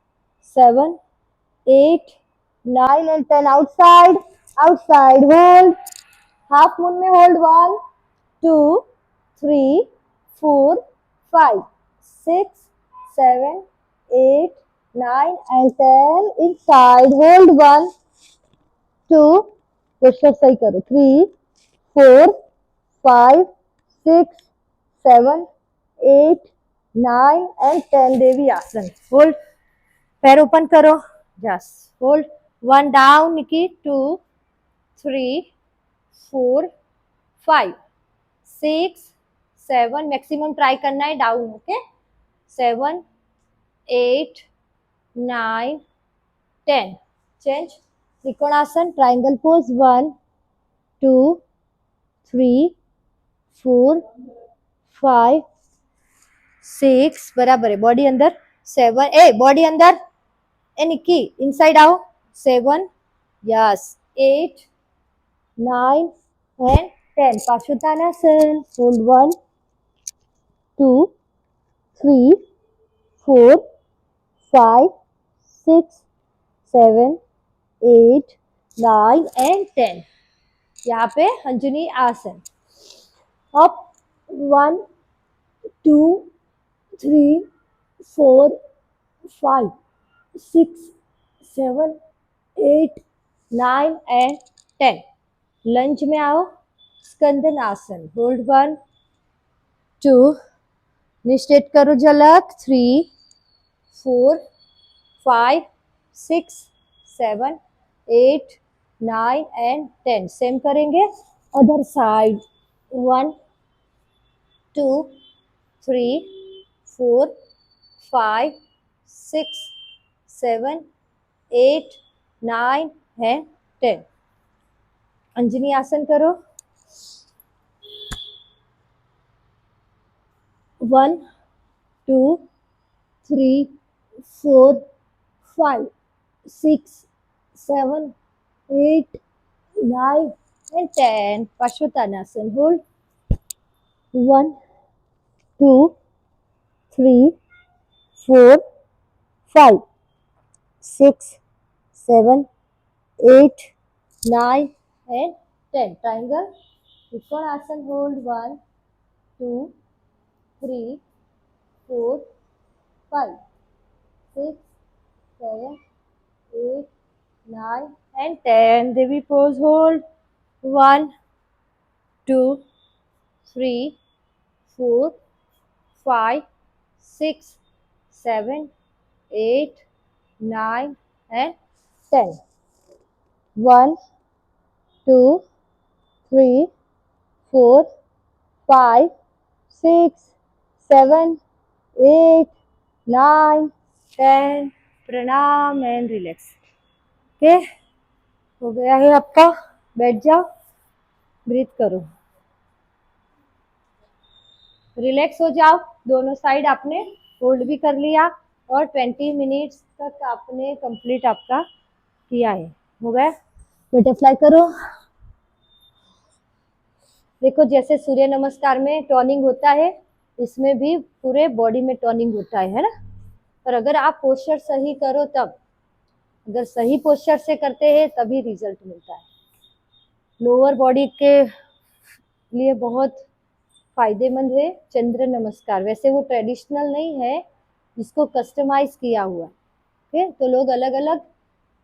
7 8 9 and 10, outside outside hold, half moon में hold, 1 2 3 4 5 6 7 8 9 and 10, inside hold, 1 2 posture सही करो, 3 4 5 6 7 8 9 and 10, देवी आसन होल्ड, पैर ओपन करो, जस्ट होल्ड, 1 डाउन निकी, 2 3 4 5 6 7 मैक्सिमम ट्राई करना है down, okay, 7 8 9 10, change trikonasana triangle pose, 1 2 3 4 5 6 बराबर है, बॉडी अंदर, 7 बॉडी अंदर, निक्की इनसाइड आओ, 7 यस 8 9 and 10, पार्श्वतानासन होल्ड, 1 2 3 4 5 6 7 8 9 and 10, यहाँ पे अंजनी आसन, अप 1 2 3 4 5 6 7 8 9 and 10, लंज में आओ, स्कंदन आसन होल्ड, 1 2 निश्चित करो झलक, 3 4 5 6 7 8 9 and 10, सेम करेंगे अदर साइड, 1 2 3 4 5 6 7 8 9 and 10, अंजनी आसन करो, 1 2 3 4 5 6 7 8 9 and 10, पार्श्वतानासन होल्ड, 1 2 3 4 5 6 7 8 9 and 10, ट्राइंगल त्रिकोण आसन hold 1 2 3 4 5 6 7 8 9 and 10. Devi pose hold 1 2 3 4 5 6 7 8 9 and 10. 1 2 3 4 5 6 7 8 9 10. प्रणाम एंड रिलैक्स। ओके, हो गया है आपका। बैठ जाओ, ब्रीथ करो, रिलैक्स हो जाओ। दोनों साइड आपने होल्ड भी कर लिया और 20 मिनट्स तक आपने कंप्लीट आपका किया है। हो गया। बटरफ्लाई करो। देखो जैसे सूर्य नमस्कार में टोनिंग होता है, इसमें भी पूरे बॉडी में टोनिंग होता है ना। पर अगर आप पोस्चर सही करो तब, अगर सही पोस्चर से करते हैं तभी रिजल्ट मिलता है। लोअर बॉडी के लिए बहुत फायदेमंद है चंद्र नमस्कार। वैसे वो ट्रेडिशनल नहीं है, इसको कस्टमाइज किया हुआ है। तो लोग अलग अलग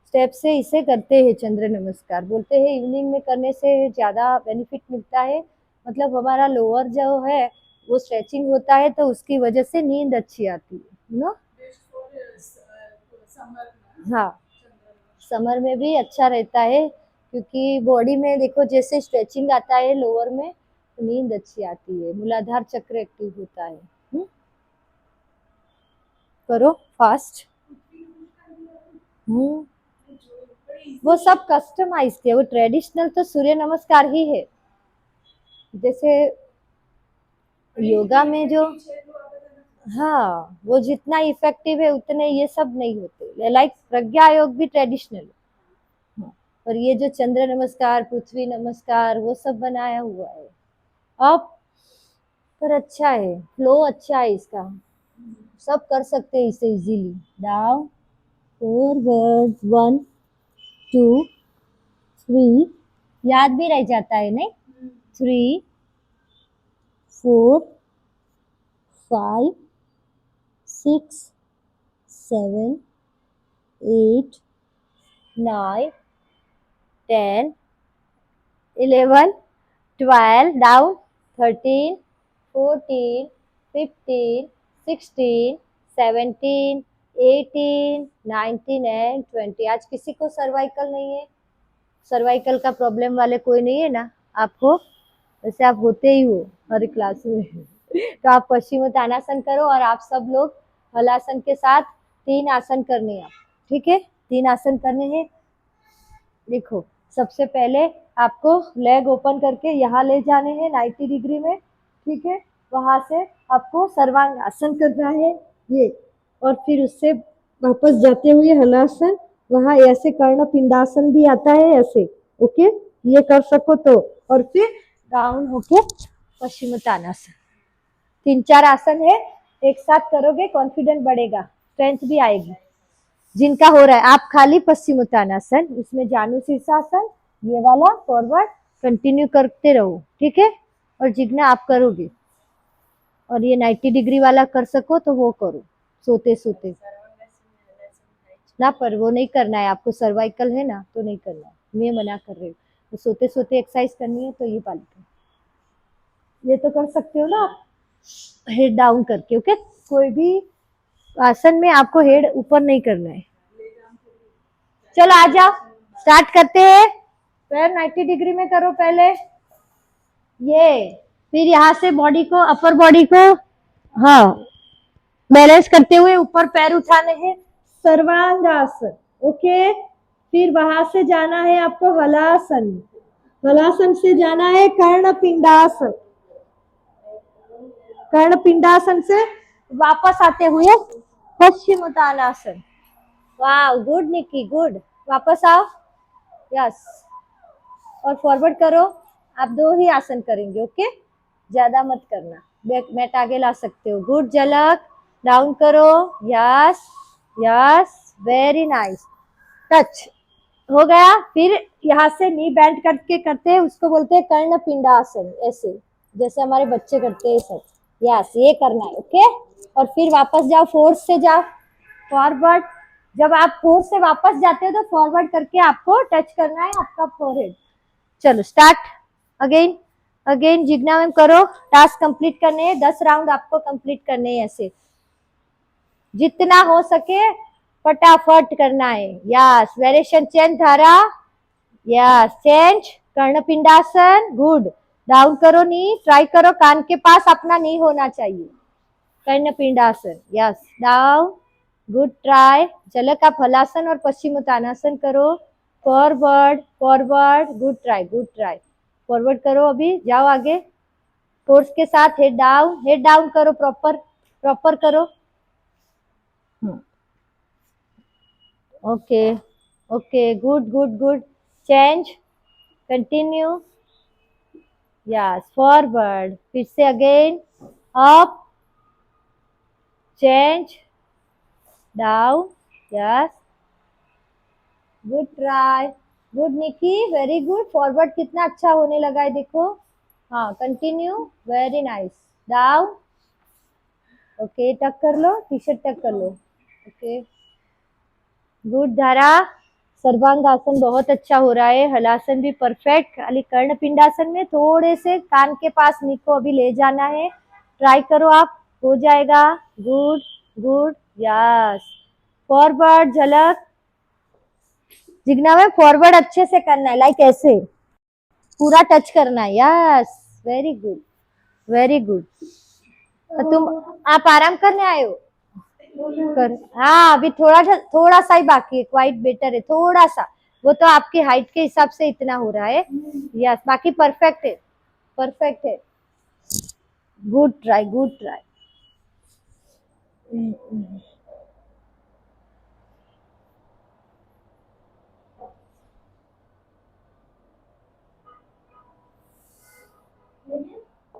स्टेप से इसे करते हैं चंद्र नमस्कार। बोलते हैं इवनिंग में करने से ज़्यादा बेनिफिट मिलता है, मतलब हमारा लोअर जो है वो स्ट्रेचिंग होता है, तो उसकी वजह से नींद अच्छी आती है नो। हाँ, समर में भी अच्छा रहता है, क्योंकि बॉडी में देखो जैसे स्ट्रेचिंग आता है लोअर में तो नींद अच्छी आती है, मूलाधार चक्र एक्टिव होता है। करो फास्ट। वो सब कस्टमाइज किया, वो ट्रेडिशनल तो सूर्य नमस्कार ही है। जैसे योगा में जो, हाँ वो जितना इफेक्टिव है उतने ये सब नहीं होते। लाइक प्रज्ञा योग भी ट्रेडिशनल है, और ये जो चंद्र नमस्कार, पृथ्वी नमस्कार, वो सब बनाया हुआ है अब। पर अच्छा है, फ्लो अच्छा है इसका, सब कर सकते हैं इसे इजीली। डाउन फॉरवर्ड 1 2 3, याद भी रह जाता है नहीं। 3 4 5 6 7 8 9 10 11 12, डाउन 13 14 15 16 17 18 19 एंड 20। आज किसी को सर्वाइकल नहीं है? सर्वाइकल का प्रॉब्लम वाले कोई नहीं है ना आपको? वैसे आप होते ही हो हर क्लास में। तो आप पश्चिमोत्तानासन करो, और आप सब लोग हलासन के साथ 3 आसन करने हैं आप, ठीक है? 3 आसन करने हैं। देखो सबसे पहले आपको लेग ओपन करके यहाँ ले जाने हैं 90 डिग्री में, ठीक है? वहां से आपको सर्वांग आसन करना है ये, और फिर उससे वापस जाते हुए हलासन, वहां ऐसे कर्ण पिंडासन भी आता है ऐसे, ओके? ये कर सको तो, और फिर डाउन होके पश्चिमोत्तानासन। 3-4 आसन है, एक साथ करोगे कॉन्फिडेंट बढ़ेगा, स्ट्रेंथ भी आएगी। जिनका हो रहा है आप खाली पश्चिमोत्तानासन, उसमें जानु शीर्षासन, ये वाला फॉरवर्ड कंटिन्यू करते रहो, ठीक है? और जितना आप करोगे, और ये 90 डिग्री वाला कर सको तो वो करो सोते सोते ना, पर वो नहीं करना है आपको, सर्वाइकल है ना तो नहीं करना है, मैं मना कर रही हूँ। तो सोते सोते एक्सरसाइज करनी है तो ये पालिका, ये तो कर सकते हो ना आप हेड डाउन करके, ओके? कोई भी आसन में आपको हेड ऊपर नहीं करना है। चलो आ जाओ, स्टार्ट करते हैं। पैर 90 डिग्री में करो पहले ये, फिर यहाँ से बॉडी को, अपर बॉडी को हाँ बैलेंस करते हुए ऊपर पैर उठाने हैं, सर्वांगासन, ओके? फिर वहां से जाना है आपको हलासन, हलासन से जाना है कर्ण पिंडासन, कर्ण पिंडासन से वापस आते हुए पश्चिमोत्तानासन। वाह गुड निकी, गुड। वापस आओ, यस, और फॉरवर्ड करो। आप 2 ही आसन करेंगे, ओके? ज्यादा मत करना, मैट आगे ला सकते हो। गुड झलक, डाउन करो, yes yes, very nice, touch, हो गया। फिर यहाँ से नी बेंड करके करते हैं, उसको बोलते हैं कर्ण पिंडासन। ऐसे जैसे हमारे बच्चे करते हैं सब। यस, ये करना है। ओके, और फिर वापस जाओ, फोर्स से जाओ फॉरवर्ड। जब आप फोर्स से वापस जाते हो तो फॉरवर्ड करके आपको टच करना है आपका फोरहेड। चलो start. Again again Jigna ma'am करो। टास्क कंप्लीट करने हैं, 10 राउंड आपको कंप्लीट करने हैं। ऐसे जितना हो सके फटाफट करना है। Yes, variation change Dhara. Yes, change कर्णपिंडासन। गुड। डाउन करो नी, ट्राई करो कान के पास अपना नी होना चाहिए। कर्णपिंडासन। Yes, down. Good try. Jhalak आप हलासन और पश्चिमोत्तानासन करो। Forward forward. Good try good try. Forward करो, अभी जाओ आगे। फोर्स के साथ हेड डाउन करो, प्रॉपर प्रॉपर करो। Okay okay, good good good. Change, continue. Yes, forward. फिर से again up, change, down. Yes, good try. Good Nikki, very good. Forward कितना अच्छा होने लगा है देखो। हाँ, continue. Very nice. Down. Okay, टक कर लो, टी शर्ट टक कर लो। ओके, गुड धारा। सर्वांगासन बहुत अच्छा हो रहा है। हलासन भी परफेक्ट। खाली कर्ण पिंडासन में थोड़े से कान के पास नी को अभी ले जाना है। ट्राई करो आप, हो जाएगा। Good good. यस, फॉरवर्ड झलक। जिग्ना में फॉरवर्ड अच्छे से करना है, लाइक ऐसे पूरा टच करना है। Yes, very good very good. तुम आप आराम करने आए हो कर। हाँ, अभी थोड़ा सा ही बाकी है। क्वाइट बेटर है थोड़ा सा। वो तो आपकी हाइट के हिसाब से इतना हो रहा है। यस, बाकी परफेक्ट है, परफेक्ट है। Good try good try.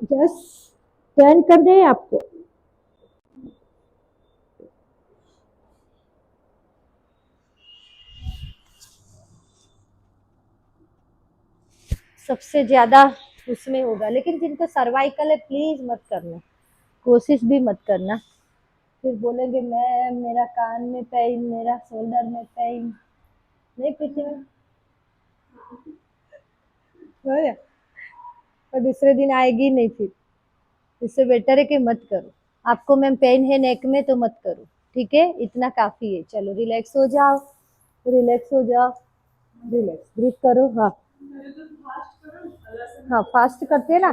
Just turn कर दे आपको। सबसे ज्यादा उसमें होगा, लेकिन जिनको सर्वाइकल है प्लीज मत करना, कोशिश भी मत करना। फिर बोलेंगे मैम मेरा कान में पेन, मेरा शोल्डर में पेन। नहीं पीछे हो गया, और दूसरे दिन आएगी नहीं फिर। इससे बेटर है कि मत करो। आपको मैम पेन है नेक में तो मत करो, ठीक है, इतना काफी है। चलो रिलैक्स हो जाओ, रिलैक्स हो जाओ। रिलैक्स, ब्रीथ करो। हाँ हाँ, फास्ट करते हैं ना,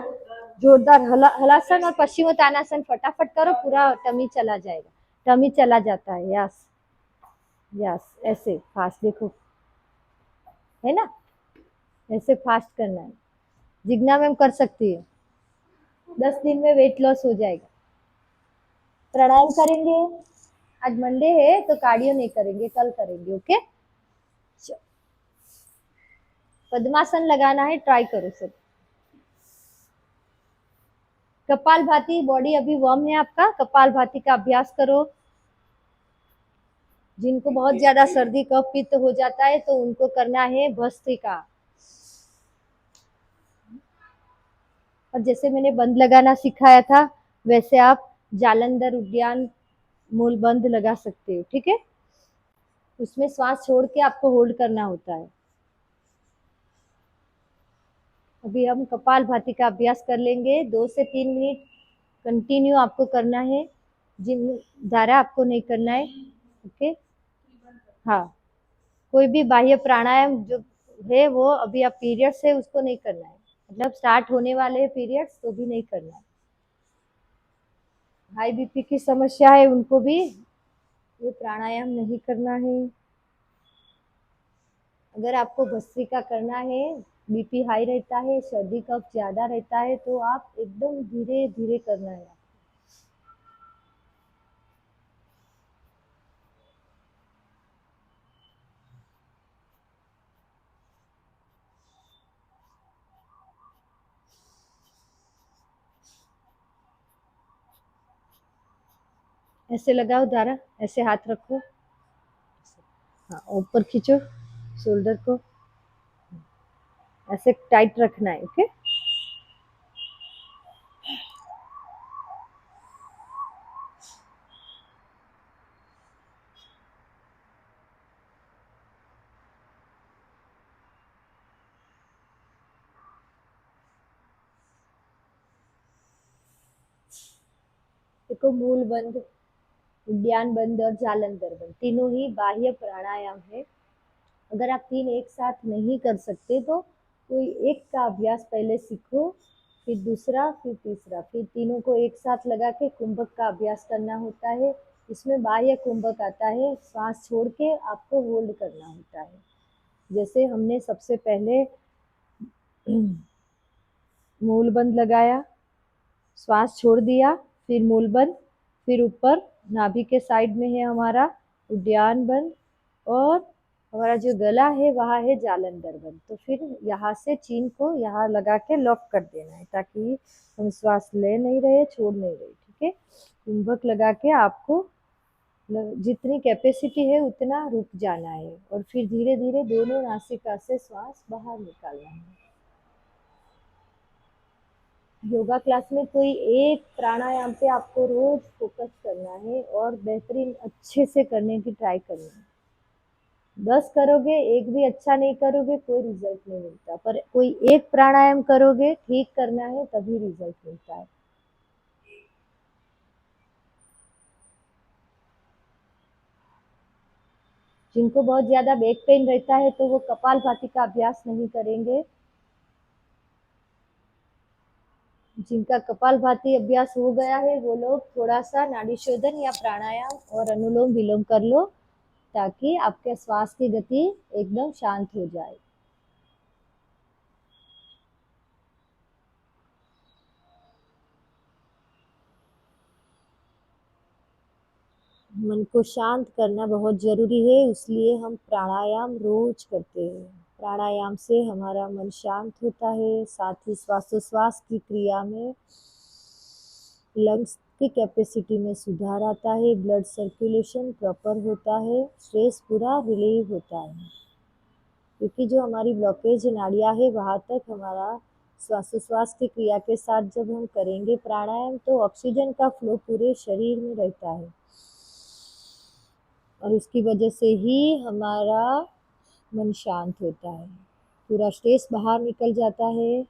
जोरदार हलासन और पश्चिमोत्तानासन फटाफट करो, पूरा टमी चला जाएगा। टमी चला जाता है। यस यस, ऐसे फास्ट देखो, है ना, ऐसे फास्ट करना है। जिग्ना मैम कर सकती है। 10 दिन में वेट लॉस हो जाएगा। प्राणायाम करेंगे। आज मंडे है तो कार्डियो नहीं करेंगे, कल करेंगे। ओके, पद्मासन लगाना है, ट्राई करो सब। कपाल भाती, बॉडी अभी वार्म है आपका, कपाल भाती का अभ्यास करो। जिनको बहुत ज्यादा सर्दी कफ पित्त हो जाता है तो उनको करना है भस्त्रिका। और जैसे मैंने बंद लगाना सिखाया था वैसे आप जालंधर उद्यान मूल बंद लगा सकते हो, ठीक है। उसमें श्वास छोड़ के आपको होल्ड करना होता है। अभी हम कपाल भाती का अभ्यास कर लेंगे, 2 से 3 मिनट कंटिन्यू आपको करना है। जिन धारा आपको नहीं करना है। ओके, हाँ, कोई भी बाह्य प्राणायाम जो है वो अभी आप पीरियड्स है उसको नहीं करना है, मतलब स्टार्ट होने वाले हैं पीरियड्स तो भी नहीं करना है। हाई बीपी की समस्या है उनको भी ये प्राणायाम नहीं करना है। अगर आपको भस्त्रिका करना है, बीपी हाई रहता है, सर्दी कफ ज्यादा रहता है तो आप एकदम धीरे धीरे करना है। ऐसे लगाओ धारा, ऐसे हाथ रखो। हाँ, ऊपर खींचो, शोल्डर को ऐसे टाइट रखना है। ओके, देखो मूल बंध, उद्यान बंध और जालंधर बंध तीनों ही बाह्य प्राणायाम है। अगर आप तीन एक साथ नहीं कर सकते तो कोई एक का अभ्यास पहले सीखो, फिर दूसरा, फिर तीसरा, फिर तीनों को एक साथ लगा के कुंभक का अभ्यास करना होता है। इसमें बाह्य कुंभक आता है, श्वास छोड़ के आपको होल्ड करना होता है। जैसे हमने सबसे पहले मूल बंद लगाया, श्वास छोड़ दिया, फिर मूल बंद, फिर ऊपर नाभि के साइड में है हमारा उद्यान बंद, और हमारा जो गला है वहाँ है जालंधर बंद। तो फिर यहाँ से चीन को यहाँ लगा के लॉक कर देना है ताकि हम श्वास ले नहीं रहे, छोड़ नहीं रहे। ठीक है, कुंभक लगा के आपको जितनी कैपेसिटी है उतना रुक जाना है और फिर धीरे धीरे दोनों नासिका से श्वास बाहर निकालना है। योगा क्लास में कोई एक प्राणायाम पे आपको रोज फोकस करना है और बेहतरीन अच्छे से करने की ट्राई करनी है। 10 करोगे, एक भी अच्छा नहीं करोगे, कोई रिजल्ट नहीं मिलता, पर कोई एक प्राणायाम करोगे, ठीक करना है तभी रिजल्ट मिलता है। जिनको बहुत ज्यादा बैक पेन रहता है तो वो कपालभाति का अभ्यास नहीं करेंगे। जिनका कपालभाति अभ्यास हो गया है वो लोग थोड़ा सा नाड़ी शोधन या प्राणायाम और अनुलोम विलोम कर लो ताकि आपके श्वास की गति एकदम शांत हो जाए। मन को शांत करना बहुत जरूरी है, इसलिए हम प्राणायाम रोज करते हैं। प्राणायाम से हमारा मन शांत होता है, साथ ही श्वासोश्वास की क्रिया में लंग्स की कैपेसिटी में सुधार आता है, ब्लड सर्कुलेशन प्रॉपर होता है, स्ट्रेस पूरा रिलीव होता है। क्योंकि जो हमारी ब्लॉकेज नाड़ियाँ है वहाँ तक हमारा श्वासोश्वास की क्रिया के साथ जब हम करेंगे प्राणायाम तो ऑक्सीजन का फ्लो पूरे शरीर में रहता है और उसकी वजह से ही हमारा मन शांत होता है, पूरा स्ट्रेस बाहर निकल जाता है।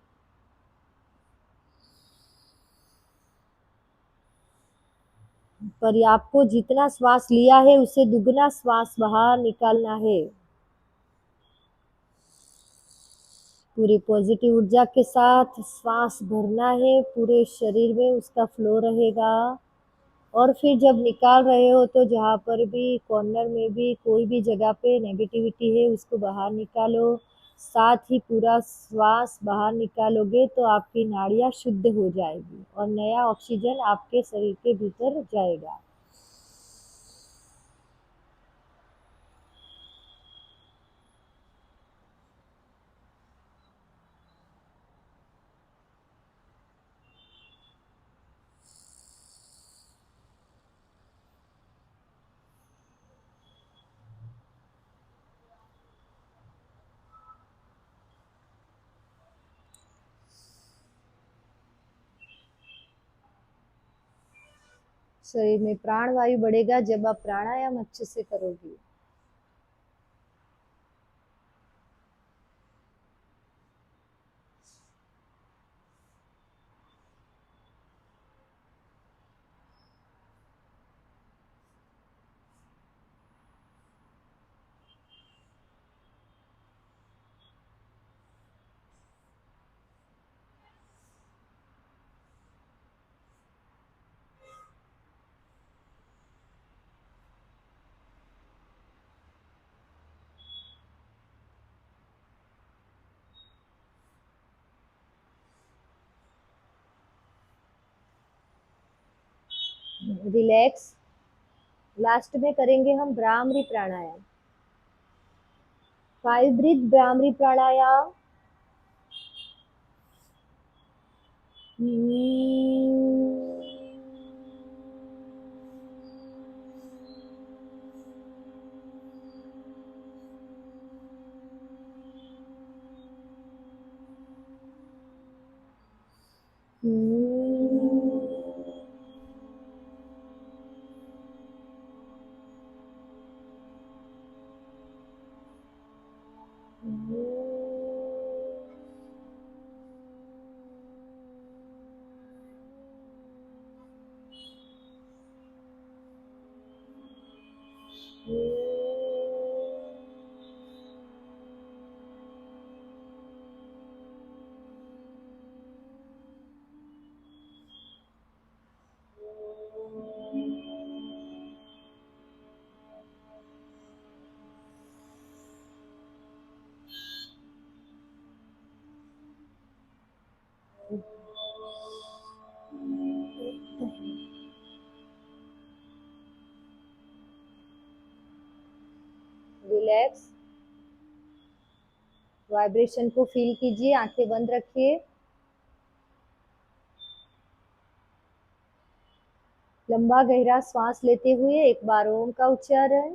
पर आपको जितना श्वास लिया है उससे दुगना श्वास बाहर निकालना है। पूरी पॉजिटिव ऊर्जा के साथ श्वास भरना है, पूरे शरीर में उसका फ्लो रहेगा। और फिर जब निकाल रहे हो तो जहाँ पर भी कॉर्नर में भी कोई भी जगह पे नेगेटिविटी है उसको बाहर निकालो। साथ ही पूरा श्वास बाहर निकालोगे तो आपकी नाड़ियाँ शुद्ध हो जाएगी और नया ऑक्सीजन आपके शरीर के भीतर जाएगा। शरीर में प्राण वायु बढ़ेगा जब आप प्राणायाम अच्छे से करोगे। रिलैक्स। लास्ट में करेंगे हम भ्रामरी प्राणायाम। 5 ब्रीथ भ्रामरी प्राणायाम। रिलैक्स, वाइब्रेशन को फील कीजिए, आंखें बंद रखिए। लंबा गहरा श्वास लेते हुए एक बार ओम का उच्चारण।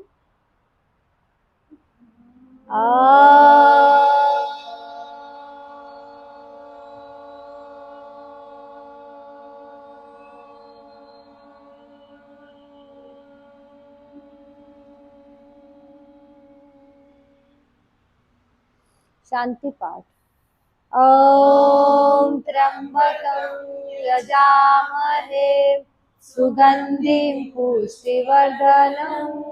शांति पाठ। ॐ त्र्यंबकं यजामहे सुगन्धिं पुष्टिवर्धनम्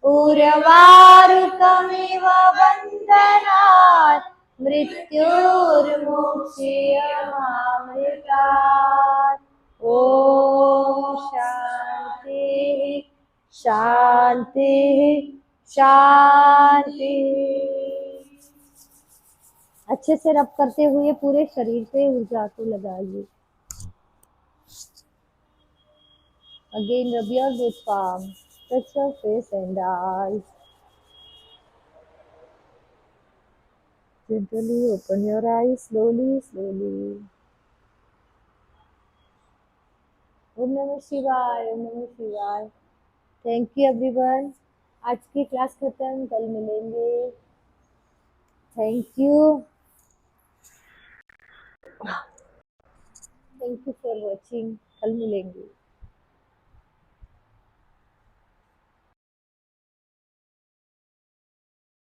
उर्वारुकमिव बन्धनात् मृत्युर्मुक्षीयमामृतात्। ॐ शान्तिः शान्तिः शान्तिः। अच्छे से रब करते हुए पूरे शरीर पे ऊर्जा को लगाइए। Again, rub your both palms, touch your face and eyes. Gently open your eyes slowly, slowly. Om Namah Shivaya, Om Namah Shivaya. Thank you everyone. आज की क्लास खत्म, कल मिलेंगे। Thank you. Thank you for watching. कल मिलेंगे।